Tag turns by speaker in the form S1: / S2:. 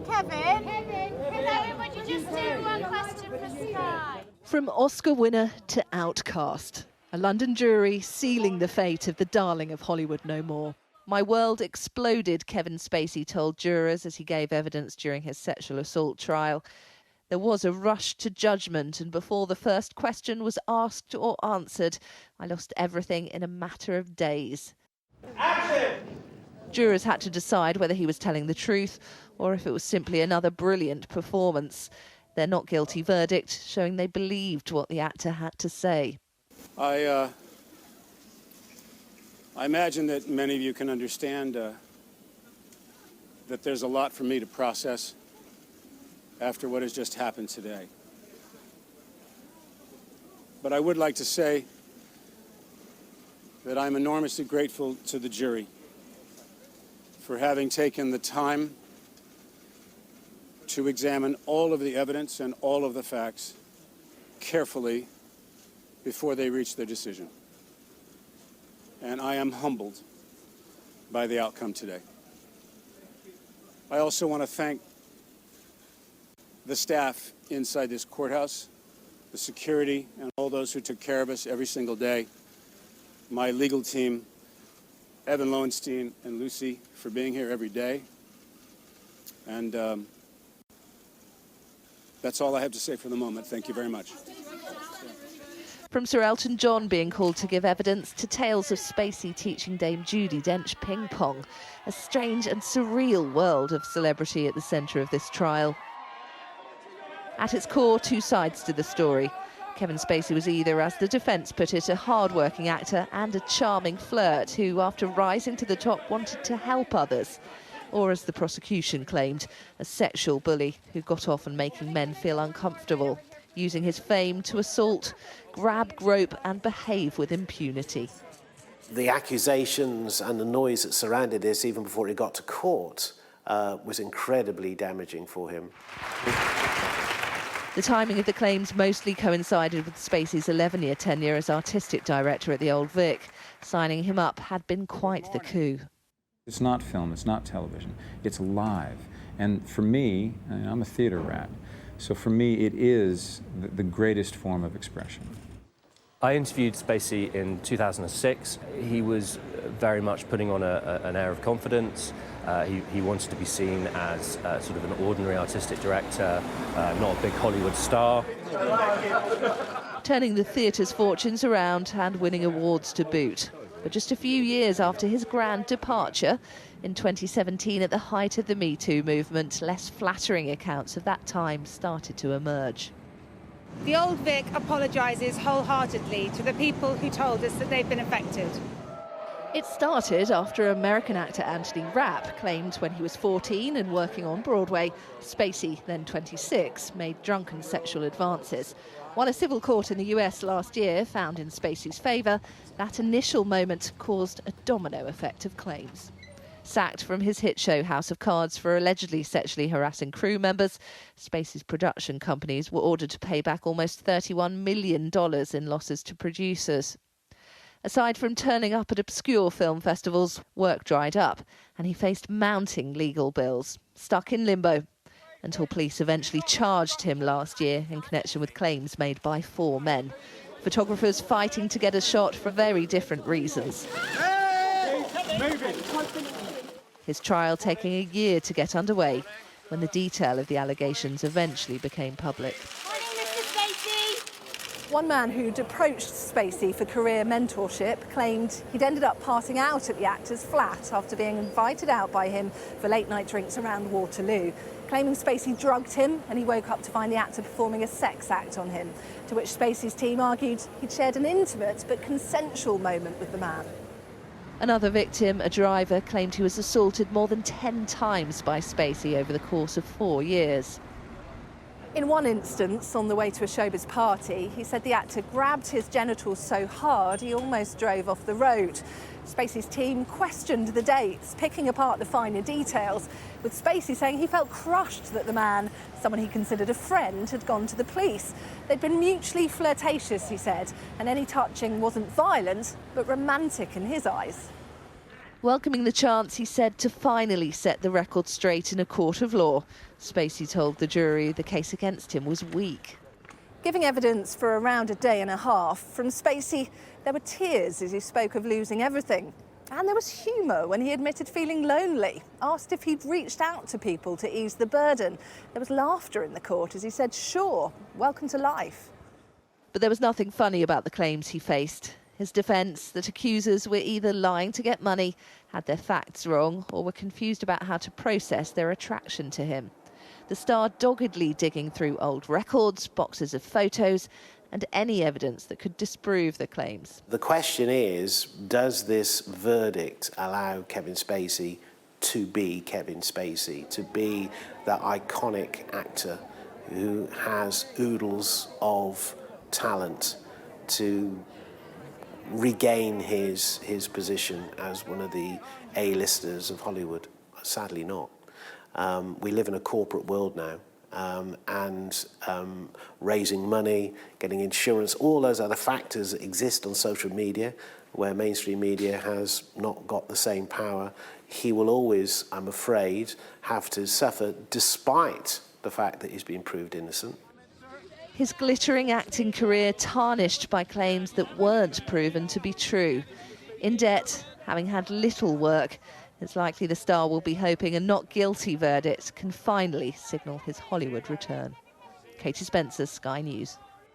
S1: Kevin, can everybody just do one question for Sky?
S2: From Oscar winner to outcast, a London jury sealing the fate of the darling of Hollywood no more. My world exploded, Kevin Spacey told jurors as he gave evidence during his sexual assault trial. There was a rush to judgment, and before the first question was asked or answered, I lost everything in a matter of days.
S3: Action!
S2: Jurors had to decide whether he was telling the truth or if it was simply another brilliant performance. Their not guilty verdict showing they believed what the actor had to say.
S4: I imagine that many of you can understand that there's a lot for me to process after what has just happened today. But I would like to say that I'm enormously grateful to the jury for having taken the time to examine all of the evidence and all of the facts carefully before they reach their decision. And I am humbled by the outcome today. I also want to thank the staff inside this courthouse, the security, and all those who took care of us every single day, my legal team, Evan Lowenstein and Lucy, for being here every day. And that's all I have to say for the moment. Thank you very much.
S2: From Sir Elton John being called to give evidence to tales of Spacey teaching Dame Judi Dench ping pong, a strange and surreal world of celebrity at the centre of this trial. At its core, two sides to the story. Kevin Spacey was either, as the defence put it, a hard-working actor and a charming flirt who, after rising to the top, wanted to help others. Or, as the prosecution claimed, a sexual bully who got off on making men feel uncomfortable, using his fame to assault, grab, grope and behave with impunity.
S5: The accusations and the noise that surrounded this, even before it got to court, was incredibly damaging for him.
S2: The timing of the claims mostly coincided with Spacey's 11-year tenure as artistic director at the Old Vic. Signing him up had been quite the coup.
S6: It's not film, it's not television, it's live. And for me, I'm a theater rat, so for me it is the greatest form of expression.
S7: I interviewed Spacey in 2006. He was very much putting on an air of confidence. He wanted to be seen as sort of an ordinary artistic director, not a big Hollywood star.
S2: Turning the theatre's fortunes around and winning awards to boot. But just a few years after his grand departure, in 2017, at the height of the Me Too movement, less flattering accounts of that time started to emerge.
S8: The Old Vic apologises wholeheartedly to the people who told us that they've been affected.
S2: It started after American actor Anthony Rapp claimed when he was 14 and working on Broadway, Spacey, then 26, made drunken sexual advances. While a civil court in the US last year found in Spacey's favour, that initial moment caused a domino effect of claims. Sacked from his hit show House of Cards for allegedly sexually harassing crew members, Spacey's production companies were ordered to pay back almost $31 million in losses to producers. Aside from turning up at obscure film festivals, work dried up and he faced mounting legal bills, stuck in limbo, until police eventually charged him last year in connection with claims made by 4 men. Photographers fighting to get a shot for very different reasons. His trial taking a year to get underway when the detail of the allegations eventually became public.
S9: One man who'd approached Spacey for career mentorship claimed he'd ended up passing out at the actor's flat after being invited out by him for late-night drinks around Waterloo, claiming Spacey drugged him and he woke up to find the actor performing a sex act on him, to which Spacey's team argued he'd shared an intimate but consensual moment with the man.
S2: Another victim, a driver, claimed he was assaulted more than 10 times by Spacey over the course of 4 years.
S9: In one instance, on the way to a showbiz party, he said the actor grabbed his genitals so hard he almost drove off the road. Spacey's team questioned the dates, picking apart the finer details, with Spacey saying he felt crushed that the man, someone he considered a friend, had gone to the police. They'd been mutually flirtatious, he said, and any touching wasn't violent, but romantic in his eyes.
S2: Welcoming the chance, he said, to finally set the record straight in a court of law. Spacey told the jury the case against him was weak.
S9: Giving evidence for around a day and a half, from Spacey, there were tears as he spoke of losing everything. And there was humour when he admitted feeling lonely, asked if he'd reached out to people to ease the burden. There was laughter in the court as he said, sure, welcome to life.
S2: But there was nothing funny about the claims he faced. His defence, that accusers were either lying to get money, had their facts wrong, or were confused about how to process their attraction to him. The star doggedly digging through old records, boxes of photos, and any evidence that could disprove the claims.
S5: The question is, does this verdict allow Kevin Spacey to be Kevin Spacey, to be that iconic actor who has oodles of talent, to regain his position as one of the A-listers of Hollywood? Sadly not. We live in a corporate world now, and raising money, getting insurance, all those other factors that exist on social media, where mainstream media has not got the same power. He will always, I'm afraid, have to suffer despite the fact that he's been proved innocent.
S2: His glittering acting career tarnished by claims that weren't proven to be true. In debt, having had little work, it's likely the star will be hoping a not guilty verdict can finally signal his Hollywood return. Katie Spencer, Sky News.